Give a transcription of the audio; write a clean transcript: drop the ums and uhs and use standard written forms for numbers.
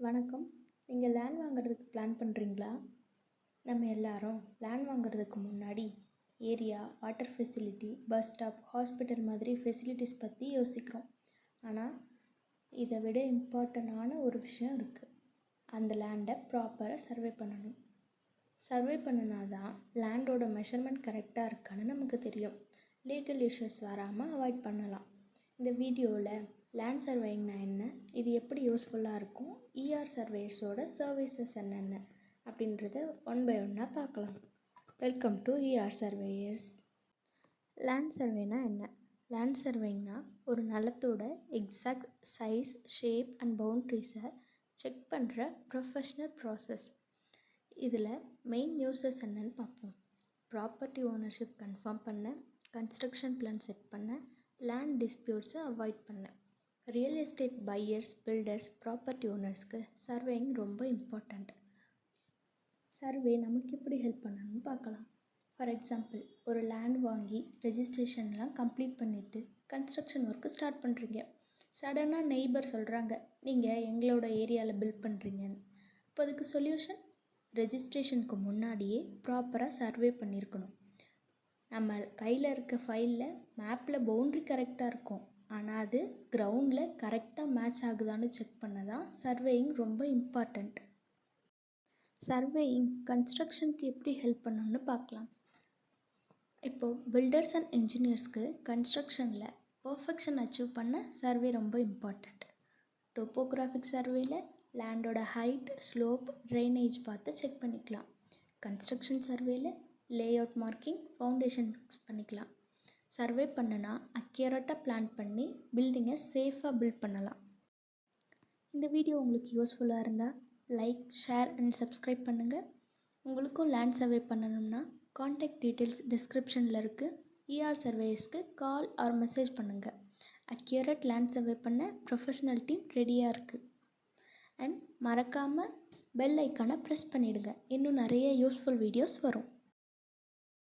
வணக்கம். நீங்கள் லேண்ட் வாங்குறதுக்கு பிளான் பண்ணுறீங்களா? நம்ம எல்லாரும் லேண்ட் வாங்குறதுக்கு முன்னாடி area, water facility, bus stop, hospital மாதிரி ஃபெசிலிட்டிஸ் பற்றி யோசிக்கிறோம். ஆனால் இதை விட இம்பார்ட்டண்டான ஒரு விஷயம் இருக்குது. அந்த லேண்டை ப்ராப்பராக சர்வே பண்ணணும். சர்வே பண்ணினா தான் லேண்டோட மெஷர்மெண்ட் கரெக்டாக இருக்கான்னு நமக்கு தெரியும். லீகல் இஷ்யூஸ் வராமல் அவாய்ட் பண்ணலாம். இந்த வீடியோவில் லேண்ட் சர்வேயிங்னா என்ன, இது எப்படி யூஸ்ஃபுல்லாக இருக்கும், இஆர் சர்வேயர்ஸோட சர்வீசஸ் என்னென்ன அப்படின்றத ஒன் பை ஒன்னாக பார்க்கலாம். Welcome to ER surveyors. Land சர்வேனா என்ன? லேண்ட் சர்வேனா ஒரு நிலத்தோட எக்ஸாக்ட் சைஸ், ஷேப் அண்ட் பவுண்ட்ரிஸை செக் பண்ணுற ப்ரொஃபஷ்னல் ப்ராசஸ். இதில் மெயின் யூசஸ் என்னன்னு பார்ப்போம். ப்ராப்பர்ட்டி ஓனர்ஷிப் கன்ஃபார்ம் பண்ண, கன்ஸ்ட்ரக்ஷன் பிளான் செட் பண்ண, லேண்ட் டிஸ்பியூட்ஸை அவாய்ட் பண்ண. Real estate buyers, builders, property ஓனர்ஸ்க்கு சர்வேயிங் ரொம்ப இம்பார்ட்டண்ட். சர்வே நமக்கு எப்படி ஹெல்ப் பண்ணணும்னு பார்க்கலாம். ஃபார் எக்ஸாம்பிள், ஒரு லேண்ட் வாங்கி ரெஜிஸ்ட்ரேஷன்லாம் கம்ப்ளீட் பண்ணிவிட்டு கன்ஸ்ட்ரக்ஷன் ஒர்க்கு ஸ்டார்ட் பண்ணுறீங்க. சடனாக நெய்பர் சொல்கிறாங்க, நீங்கள் எங்களோட ஏரியாவில் பில்ட் பண்ணுறீங்கன்னு. இப்போ அதுக்கு சொல்யூஷன், ரெஜிஸ்ட்ரேஷனுக்கு முன்னாடியே ப்ராப்பராக சர்வே பண்ணியிருக்கணும். நம்ம கையில் இருக்க ஃபைலில் மேப்பில் பவுண்ட்ரி கரெக்டாக இருக்கும், ஆனால் அது கிரவுண்டில் கரெக்டாக மேட்ச் ஆகுதான்னு செக் பண்ண தான் சர்வேயிங் ரொம்ப இம்பார்ட்டண்ட். சர்வேயிங் கன்ஸ்ட்ரக்ஷனுக்கு எப்படி ஹெல்ப் பண்ணணும்னு பார்க்கலாம். இப்போது பில்டர்ஸ் அண்ட் இன்ஜினியர்ஸ்க்கு கன்ஸ்ட்ரக்ஷனில் பர்ஃபெக்ஷன் அச்சீவ் பண்ண சர்வே ரொம்ப இம்பார்ட்டண்ட். டோப்போகிராஃபிக் சர்வேயில் லேண்டோட ஹைட், ஸ்லோப், ட்ரைனேஜ் பார்த்து செக் பண்ணிக்கலாம். கன்ஸ்ட்ரக்ஷன் சர்வேயில் லேஅவுட் மார்க்கிங், ஃபவுண்டேஷன் ஃபிக்ஸ் பண்ணிக்கலாம். சர்வே பண்ணுனா அக்யூரேட்டாக பிளான் பண்ணி பில்டிங்கை சேஃபாக பில்ட் பண்ணலாம். இந்த வீடியோ உங்களுக்கு யூஸ்ஃபுல்லாக இருந்தால் லைக், ஷேர் அண்ட் சப்ஸ்கிரைப் பண்ணுங்கள். உங்களுக்கும் லேண்ட் சர்வே பண்ணணும்னா கான்டாக்ட் டீட்டெயில்ஸ் டிஸ்கிரிப்ஷனில் இருக்குது. இஆர் சர்வேஸ்க்கு கால் ஆர் மெசேஜ் பண்ணுங்கள். அக்யூரேட் லேண்ட் சர்வே பண்ண ப்ரொஃபஷனல் டீம் ரெடியாக இருக்குது. அண்ட் மறக்காமல் பெல் ஐக்கானை ப்ரெஸ் பண்ணிவிடுங்க. இன்னும் நிறைய யூஸ்ஃபுல் வீடியோஸ் வரும்.